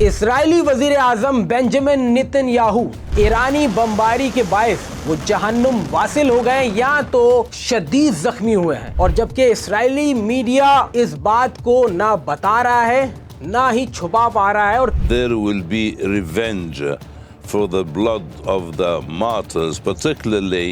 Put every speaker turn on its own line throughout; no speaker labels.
इस्राएली वजीर आजम Benjamin Netanyahu ईरानी बमबारी के बायस वो जहन्नुम वासिल हो गए या तो शदीद जख्मी हुए हैं, और जबकि इस्राएली मीडिया इस बात को ना बता रहा है ना ही छुपा पा रहा है। और
there will be revenge for the blood of the martyrs, particularly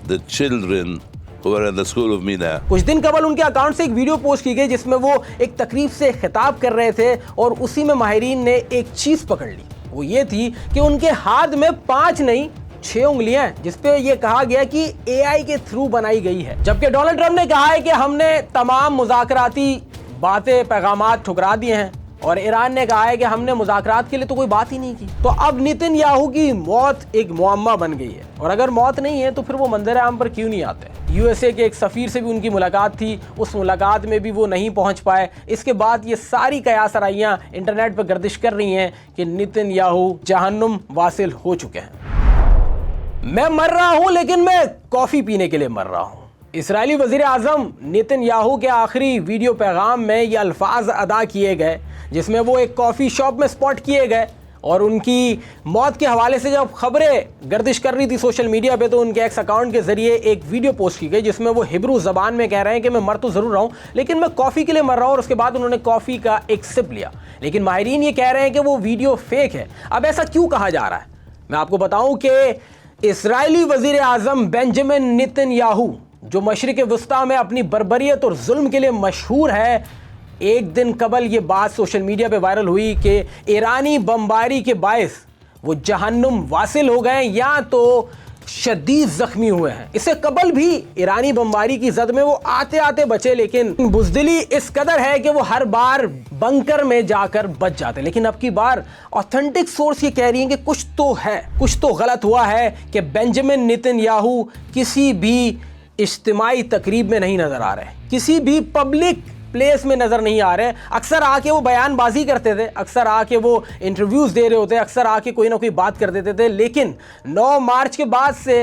the children who are at the school of Mina.
कुछ दिन कबल उनके अकाउंट से एक वीडियो पोस्ट की गई जिसमें वो एक तकरीब से खिताब कर रहे थे और उसी में माहिरीन ने एक चीज पकड़ ली। वो ये थी कि उनके हाथ में 5 नहीं 6 उंगलियां हैं, जिसपे ये कहा गया कि AI के थ्रू बनाई गई है। जबकि डोनाल्ड ट्रंप ने कहा है कि हमने तमाम मुज़ाकराती बातें पैगामात ठुकरा दिए हैं, और ईरान ने कहा है कि हमने मुज़ाकरात के लिए तो कोई बात ही नहीं की। तो अब नेतन्याहू की मौत एक मुअम्मा बन गई है, और अगर मौत नहीं है तो फिर वो मंजर आम पर क्यों नहीं आते। USA के एक सफ़ीर से भी उनकी मुलाकात थी, उस मुलाकात में भी वो नहीं पहुंच पाए। इसके बाद ये सारी कयासराइयाँ इंटरनेट पर गर्दिश कर रही हैं कि नेतन्याहू जहन्नुम वासिल हो चुके हैं। मैं मर रहा हूँ लेकिन मैं कॉफ़ी पीने के लिए मर रहा हूँ। इस्राएली वज़ीर आज़म नेतन्याहू के आखिरी वीडियो पैगाम में ये अल्फाज अदा किए गए जिसमें वो एक कॉफ़ी शॉप में स्पॉट किए गए, और उनकी मौत के हवाले से जब खबरें गर्दिश कर रही थी सोशल मीडिया पे तो उनके एक्स अकाउंट के ज़रिए एक वीडियो पोस्ट की गई जिसमें वो हिब्रू ज़बान में कह रहे हैं कि मैं मर तो ज़रूर रहा हूँ लेकिन मैं कॉफ़ी के लिए मर रहा हूँ। और उसके बाद उन्होंने कॉफ़ी का एक सिप लिया, लेकिन माहिरीन ये कह रहे हैं कि वो वीडियो फेक है। अब ऐसा क्यों कहा जा रहा है, मैं आपको बताऊँ कि इस्राएली वज़ीर आज़म बेंजामिन नेतन्याहू जो मशरिक़ वस्ता में अपनी बर्बरियत और जुल्म के लिए मशहूर है, एक दिन कबल ये बात सोशल मीडिया पे वायरल हुई कि ईरानी बमबारी के बायस वो जहन्नुम वासिल हो गए या तो शदीद जख्मी हुए हैं। इससे कबल भी ईरानी बमबारी की जद में वो आते आते बचे, लेकिन बुज़दिली इस कदर है कि वो हर बार बंकर में जाकर बच जाते। लेकिन अब की बार ऑथेंटिक सोर्स ये कह रही है कि कुछ तो गलत हुआ है कि बेंजामिन नेतन्याहू किसी भी इज्तिमाई तकरीब में नहीं नजर आ रहे, किसी भी पब्लिक प्लेस में नजर नहीं आ रहे। अक्सर आके वो बयानबाजी करते थे, अक्सर आके वो इंटरव्यूज दे रहे होते, अक्सर आके कोई ना कोई बात कर देते थे, लेकिन 9 मार्च के बाद से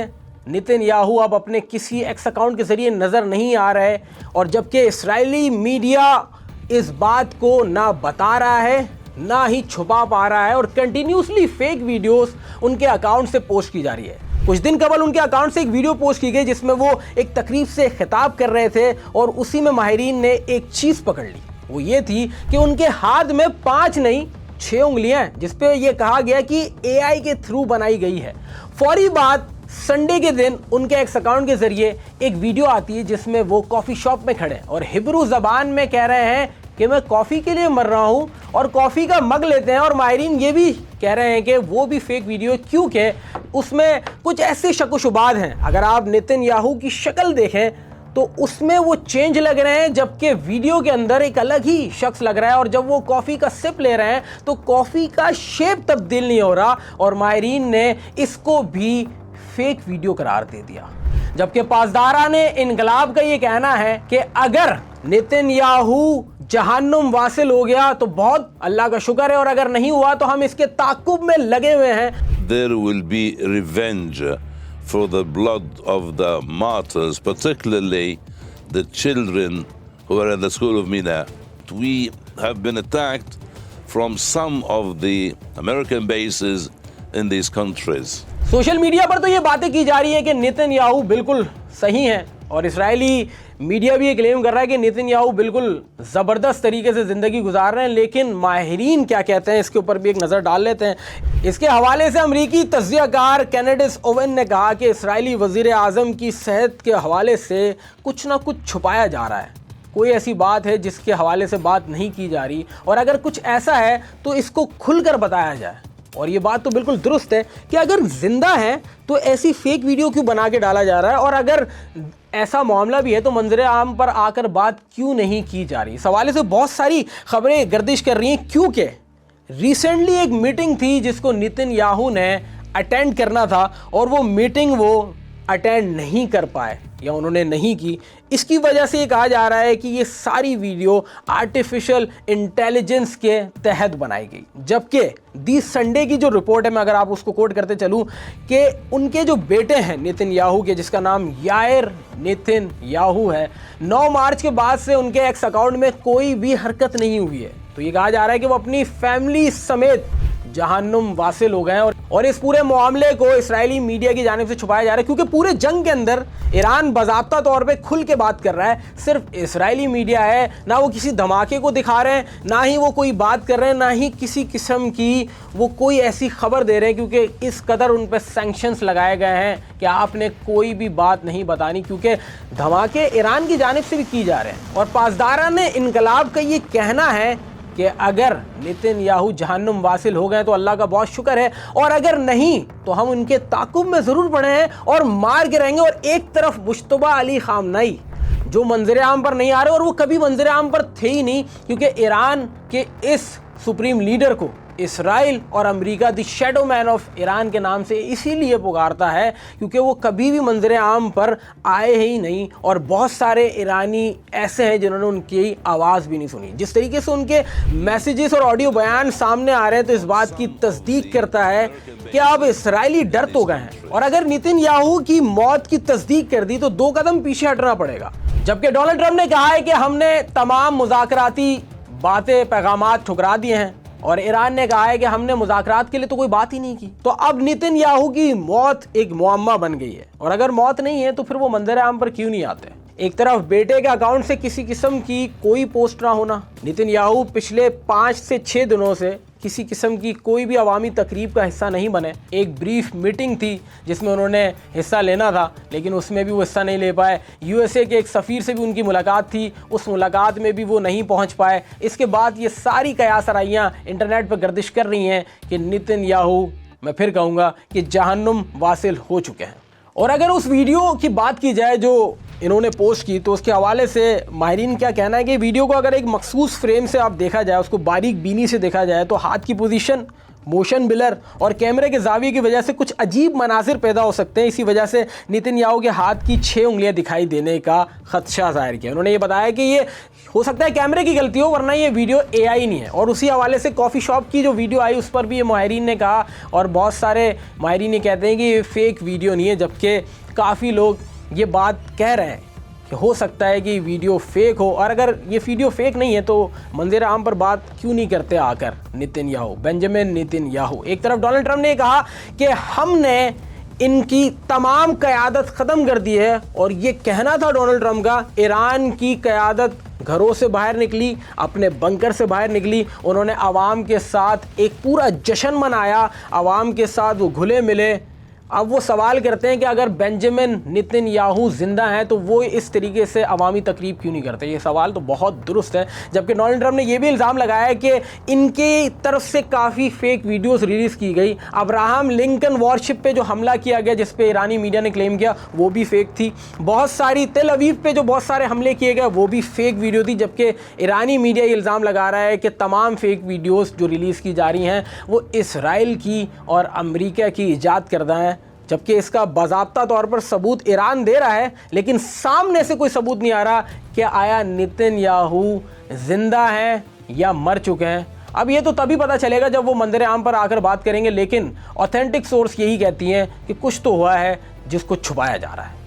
नेतन्याहू अब अपने किसी एक्स अकाउंट के जरिए नजर नहीं आ रहे, और जबकि इस्राएली मीडिया इस बात को ना बता रहा है ना ही छुपा पा रहा है, और कंटिन्यूसली फेक वीडियोस उनके अकाउंट से पोस्ट की जा रही है। कुछ दिन कबल उनके अकाउंट से एक वीडियो पोस्ट की गई जिसमें वो एक तकरीब से खिताब कर रहे थे और उसी में माहिरीन ने एक चीज पकड़ ली। वो ये थी कि उनके हाथ में 5 नहीं 6 उंगलियां हैं, जिसपे ये कहा गया कि AI के थ्रू बनाई गई है। फौरी बाद संडे के दिन उनके एक्स अकाउंट के जरिए एक वीडियो आती है जिसमें वो कॉफ़ी शॉप में खड़े हैं और हिब्रू ज़बान में कह रहे हैं कि मैं कॉफ़ी के लिए मर रहा हूँ, और कॉफ़ी का मग लेते हैं। और माहिरीन ये भी कह रहे हैं कि वो भी फेक वीडियो, क्योंकि उसमें कुछ ऐसे शक व शुबात हैं। अगर आप नेतन्याहू की शक्ल देखें तो उसमें वो चेंज लग रहे हैं, जबकि वीडियो के अंदर एक अलग ही शख्स लग रहा है, और जब वो कॉफ़ी का सिप ले रहे हैं तो कॉफ़ी का शेप तब्दील नहीं हो रहा, और माहिरीन ने इसको भी फेक वीडियो करार दे दिया। जबकि पासदारा ने इनकलाब का ये कहना है कि अगर नेतन्याहू जहन्नुम वासिल हो गया तो बहुत अल्लाह का शुक्र है, और अगर नहीं हुआ तो हम इसके ताक़ुब में लगे हुए हैं।
There will be revenge for the blood of the martyrs, particularly the children who are at the school of Mina. We have been attacked from some of the American bases in these countries.
Social media पर तो ये बातें की जा रही है कि Netanyahu बिल्कुल सही हैं, और इस्राएली मीडिया भी ये क्लेम कर रहा है कि नेतन्याहू बिल्कुल ज़बरदस्त तरीके से ज़िंदगी गुजार रहे हैं। लेकिन माहिरीन क्या कहते हैं इसके ऊपर भी एक नज़र डाल लेते हैं। इसके हवाले से अमरीकी तज्ज़ियाकार कैनेडिस ओवन ने कहा कि इस्राएली वज़ीर आज़म की सेहत के हवाले से कुछ ना कुछ छुपाया जा रहा है, कोई ऐसी बात है जिसके हवाले से बात नहीं की जा रही, और अगर कुछ ऐसा है तो इसको खुलकर बताया जाए। और ये बात तो बिल्कुल दुरुस्त है कि अगर जिंदा है तो ऐसी फेक वीडियो क्यों बना के डाला जा रहा है, और अगर ऐसा मामला भी है तो मंजर आम पर आकर बात क्यों नहीं की जा रही। इस हवाले से बहुत सारी खबरें गर्दिश कर रही हैं, क्योंकि रिसेंटली एक मीटिंग थी जिसको नेतन्याहू ने अटेंड करना था, और वो मीटिंग वो अटेंड नहीं कर पाए या उन्होंने नहीं की, इसकी वजह से ये कहा जा रहा है कि ये सारी वीडियो आर्टिफिशियल इंटेलिजेंस के तहत बनाई गई। जबकि दी संडे की जो रिपोर्ट है, मैं अगर आप उसको कोट करते चलूं, कि उनके जो बेटे हैं नेतन्याहू के, जिसका नाम यायर नेतन्याहू है, 9 मार्च के बाद से उनके एक्स अकाउंट में कोई भी हरकत नहीं हुई है। तो ये कहा जा रहा है कि वो अपनी फैमिली समेत जहन्नुम वासिल हो गए हैं। और इस पूरे मामले को इस्राएली मीडिया की जानिब से छुपाया जा रहा है, क्योंकि पूरे जंग के अंदर ईरान बाज़ाब्ता तौर पे खुल के बात कर रहा है। सिर्फ इस्राएली मीडिया है, ना वो किसी धमाके को दिखा रहे हैं, ना ही वो कोई बात कर रहे हैं, ना ही किसी किस्म की वो कोई ऐसी खबर दे रहे हैं, क्योंकि इस कदर उन पर सैंक्शंस लगाए गए हैं कि आपने कोई भी बात नहीं बतानी, क्योंकि धमाके ईरान की जानिब से भी की जा रहे हैं। और पासदारान इनकलाब का ये कहना है कि अगर नेतन्याहू जहन्नुम वासिल हो गए तो अल्लाह का बहुत शुक्र है, और अगर नहीं तो हम उनके ताकुब में ज़रूर पड़े हैं और मार के रहेंगे। और एक तरफ मुश्तबा अली खामनेई जो मंजर आम पर नहीं आ रहे, और वो कभी मंजर आम पर थे ही नहीं, क्योंकि ईरान के इस सुप्रीम लीडर को इसराइल और America the shadow man of Iran के नाम से इसीलिए पुकारता है क्योंकि वो कभी भी मंजर आम पर आए ही नहीं। और बहुत सारे ईरानी ऐसे हैं जिन्होंने उनकी आवाज़ भी नहीं सुनी। जिस तरीके से उनके मैसेजेस और ऑडियो बयान सामने आ रहे हैं, तो इस बात की तस्दीक करता है कि अब इसराइली डर तो गए हैं। और अगर नेतन्याहू की मौत की तस्दीक कर दी तो 2 कदम पीछे हटना पड़ेगा। जबकि डोनाल्ड ट्रंप ने कहा है कि हमने तमाम मुज़ाकराती बातें, पैगामात ठुकरा दिए हैं, और ईरान ने कहा है कि हमने मुज़ाकरात के लिए तो कोई बात ही नहीं की। तो अब नेतन्याहू की मौत एक मुअम्मा बन गई है, और अगर मौत नहीं है तो फिर वो मंजर आम पर क्यों नहीं आते। एक तरफ बेटे के अकाउंट से किसी किस्म की कोई पोस्ट ना होना, नेतन्याहू पिछले 5 से 6 दिनों से किसी किस्म की कोई भी अवामी तकरीब का हिस्सा नहीं बने। एक ब्रीफ मीटिंग थी जिसमें उन्होंने हिस्सा लेना था, लेकिन उसमें भी वो हिस्सा नहीं ले पाए। यूएसए के एक सफ़ीर से भी उनकी मुलाकात थी, उस मुलाकात में भी वो नहीं पहुंच पाए। इसके बाद ये सारी कयासराइयाँ इंटरनेट पर गर्दिश कर रही हैं कि नेतन्याहू, मैं फिर कहूँगा कि जहन्नुम वासिल हो चुके हैं। और अगर उस वीडियो की बात की जाए जो इन्होंने पोस्ट की, तो उसके हवाले से माहिरीन क्या कहना है कि वीडियो को अगर एक मखसूस फ्रेम से आप देखा जाए, उसको बारीक बीनी से देखा जाए, तो हाथ की पोजीशन, मोशन बिलर और कैमरे के जाविये की वजह से कुछ अजीब मनासिर पैदा हो सकते हैं। इसी वजह से नेतन्याहू के हाथ की 6 उंगलियां दिखाई देने का खदशा जाहिर किया। उन्होंने ये बताया कि ये हो सकता है कैमरे की गलती हो, वरना ये वीडियो AI नहीं है। और उसी हवाले से कॉफ़ी शॉप की जो वीडियो आई उस पर भी ये माहिरीन ने कहा, और बहुत सारे माहिरीन ये कहते हैं कि ये फेक वीडियो नहीं है, जबकि काफ़ी लोग ये बात कह रहे हैं कि हो सकता है कि वीडियो फेक हो। और अगर ये वीडियो फेक नहीं है तो मंजर आम पर बात क्यों नहीं करते आकर नेतन्याहू, बेंजामिन नेतन्याहू। एक तरफ डोनाल्ड ट्रंप ने कहा कि हमने इनकी तमाम क़यादत ख़त्म कर दी है, और ये कहना था डोनाल्ड ट्रंप का, ईरान की क़यादत घरों से बाहर निकली, अपने बंकर से बाहर निकली, उन्होंने आवाम के साथ एक पूरा जश्न मनाया, आवाम के साथ वो घुले मिले। अब वो सवाल करते हैं कि अगर बेंजामिन नेतन्याहू जिंदा हैं तो वो इस तरीके से अवामी तकरीब क्यों नहीं करते। ये सवाल तो बहुत दुरुस्त है। जबकि डोनाल्ड ट्रंप ने यह भी इल्ज़ाम लगाया है कि इनके तरफ से काफ़ी फेक वीडियोस रिलीज़ की गई। अब्राहम लिंकन वॉरशिप पे जो हमला किया गया, जिस पे ईरानी मीडिया ने क्लेम किया, वो भी फेक थी। बहुत सारी तेल अवीव पे जो बहुत सारे हमले किए गए, वो भी फेक वीडियो थी। जबकि ईरानी मीडिया ये इल्ज़ाम लगा रहा है कि तमाम फेक वीडियोज़ जो रिलीज़ की जा रही हैं वो इसराइल की और अमेरिका की ईजाद करदा है। जबकि इसका बाज़ाब्ता तौर पर सबूत ईरान दे रहा है, लेकिन सामने से कोई सबूत नहीं आ रहा कि आया नेतन्याहू जिंदा हैं या मर चुके हैं। अब ये तो तभी पता चलेगा जब वो मंजर आम पर आकर बात करेंगे, लेकिन ऑथेंटिक सोर्स यही कहती हैं कि कुछ तो हुआ है जिसको छुपाया जा रहा है।